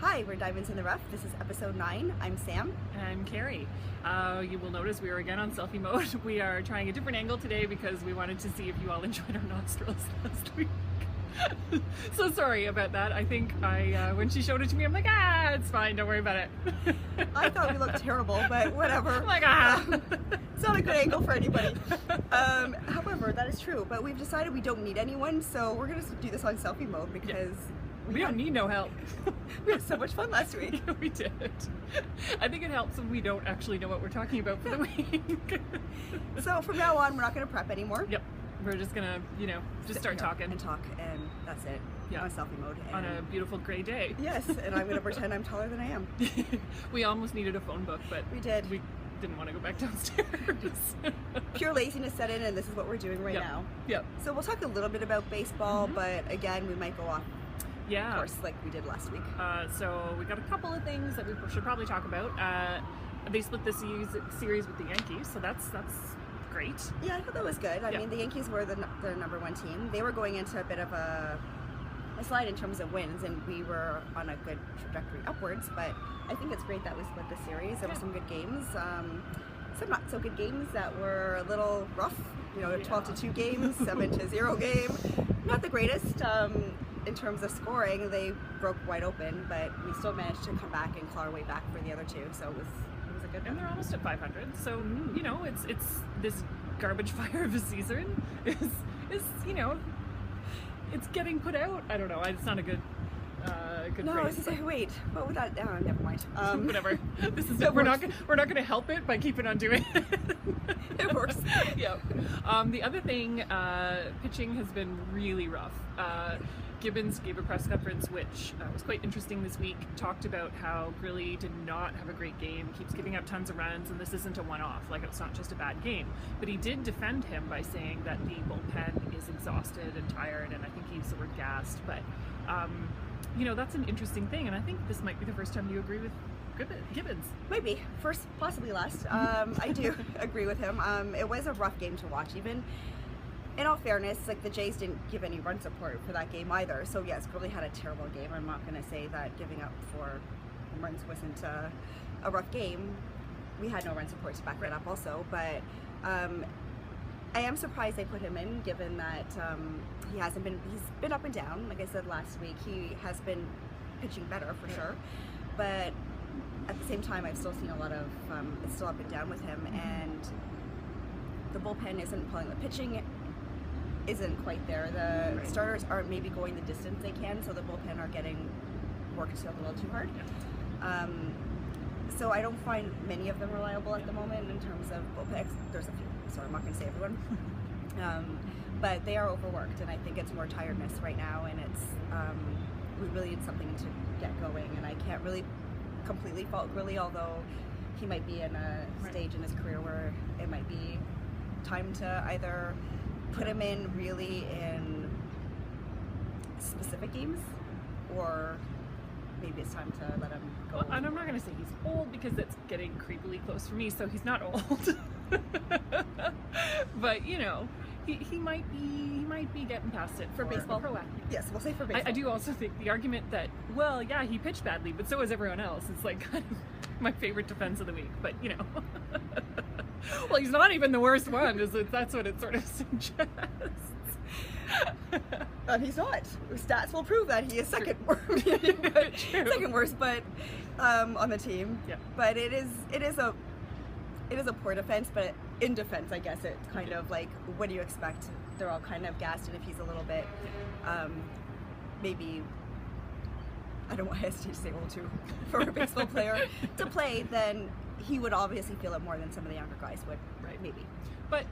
Hi, we're Diamonds in the Rough. This is episode 9. I'm Sam. And I'm Carrie. You will notice we are again on selfie mode. We are trying a different angle today because we wanted to see if you all enjoyed our nostrils last week. So sorry about that. I think when she showed it to me, I'm like, it's fine, don't worry about it. I thought we looked terrible, but whatever. I'm like, It's not a good angle for anybody. However, that is true, but we've decided we don't need anyone, so we're going to do this on selfie mode because we don't need no help. We had so much fun last week. Yeah, we did. I think it helps when we don't actually know what we're talking about for the week. So from now on, we're not going to prep anymore. Yep. We're just gonna, just start talking. And talk, and that's it. Yeah. On selfie mode. On a beautiful gray day. Yes, and I'm going to pretend I'm taller than I am. We almost needed a phone book, but we did. We didn't want to go back downstairs. Pure laziness set in, and this is what we're doing right now. Yep. So we'll talk a little bit about baseball, but again, we might go off. Yeah. Of course, like we did last week. So we got a couple of things that we should probably talk about. They split this series with the Yankees, so that's great. Yeah, I thought that was good. I mean, the Yankees were the number one team. They were going into a bit of a slide in terms of wins, and we were on a good trajectory upwards, but I think it's great that we split the series. There were some good games, some not so good games that were a little rough, 12-2 games, 7-0 game. Not the greatest in terms of scoring. They broke wide open, but we still managed to come back and claw our way back for the other two, so it was a good one. And they're almost at 500, so it's this garbage fire of a season is it's getting put out. I don't know, it's not a good good no, phrase. I was gonna say, wait, what would that? Never mind. Whatever. This is we're not going to help it by keeping on doing it. It works. Yeah. The other thing, pitching has been really rough. Gibbons gave a press conference, which was quite interesting this week, talked about how Grilli did not have a great game, keeps giving up tons of runs, and this isn't a one-off, like it's not just a bad game. But he did defend him by saying that the bullpen is exhausted and tired, and I think he used the word gassed, but that's an interesting thing, and I think this might be the first time you agree with Gibbons. Maybe. First, possibly last. I do agree with him. It was a rough game to watch, even. In all fairness, like the Jays didn't give any run support for that game either. So yes, Grilli had a terrible game. I'm not going to say that giving up 4 runs wasn't a rough game. We had no run support to back that up also. But I am surprised they put him in, given that he's been up and down. Like I said last week, he has been pitching better for sure. But at the same time, I've still seen a lot of, it's still up and down with him. And the bullpen isn't pulling. The pitching isn't quite there. The starters aren't maybe going the distance they can, so the bullpen are getting worked a little too hard. So I don't find many of them reliable at the moment in terms of bullpen. There's a few, so I'm not going to say everyone. But they are overworked, and I think it's more tiredness right now, and it's we really need something to get going, and I can't really completely fault Grilli, although he might be in a stage in his career where it might be time to either put him in really in specific games, or maybe it's time to let him go. Well, and I'm not going to say he's old because it's getting creepily close for me, so he's not old. But he might be getting past it for baseball. Pro athlete. Yes, we'll say for baseball. I do also think the argument that, well, yeah, he pitched badly, but so is everyone else. It's like kind of my favorite defense of the week, but well, he's not even the worst one. That's what it sort of suggests. He's not. Stats will prove that he is second worst. Second worst, but on the team. Yeah. But it is a poor defense. But in defense, I guess it's kind of like, what do you expect? They're all kind of gassed, and if he's a little bit, maybe, I don't want to hesitate to say old too, for a baseball player to play, then he would obviously feel it more than some of the younger guys would. Right. Maybe. But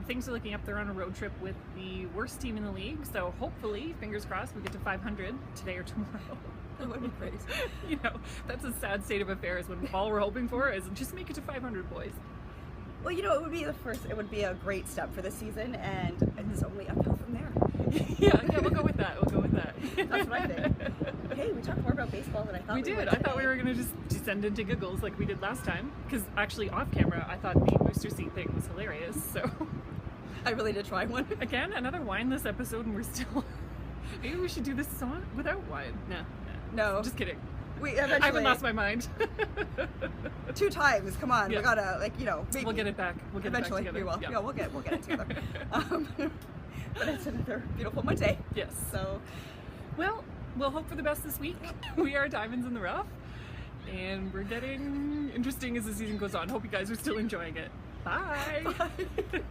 things are looking up. They're on a road trip with the worst team in the league, so hopefully, fingers crossed, we get to 500 today or tomorrow. That would be great. That's a sad state of affairs when all we're hoping for is just make it to 500, boys. Well, it would be a great step for the season, and it's only uphill from there. Yeah, we'll go with that. That's what I think. Hey, we talked more about baseball than I thought we did. would I thought we were going to just descend into giggles like we did last time, because actually off camera, I thought the booster seat thing was hilarious, so. I really did try one. Again, another wineless episode, and we're still. Maybe we should do this song without wine. No. No. Just kidding. We eventually. I haven't lost my mind. 2 times. Come on, Yeah. we gotta maybe. We'll get it back. We'll get Eventually, it back together. we will. Yeah, we'll get it together. But it's another beautiful Monday. Yes. So, Well, we'll hope for the best this week. We are Diamonds in the Rough, and we're getting interesting as the season goes on. Hope you guys are still enjoying it. Bye. bye.